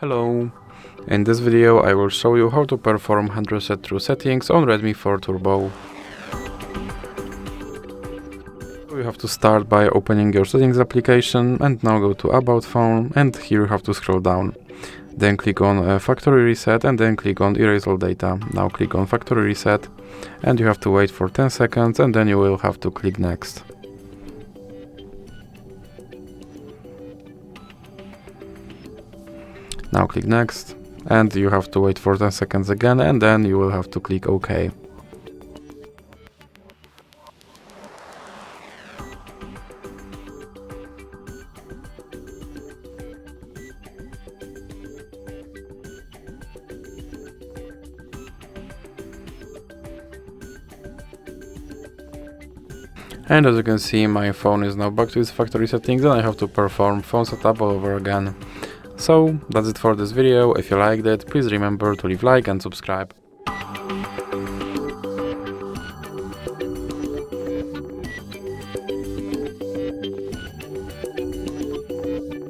Hello! In this video I will show you how to perform hard reset through settings on Redmi 4 Turbo. You have to start by opening your settings application and now go to About Phone, and here you have to scroll down. Then click on Factory Reset and then click on Erase all data. Now click on Factory Reset and you have to wait for 10 seconds and then you will have to click Next. Now click Next and you have to wait for 10 seconds again and then you will have to click OK. And as you can see, my phone is now back to its factory settings and I have to perform phone setup all over again. So that's it for this video. If you liked it, please remember to leave a like and subscribe.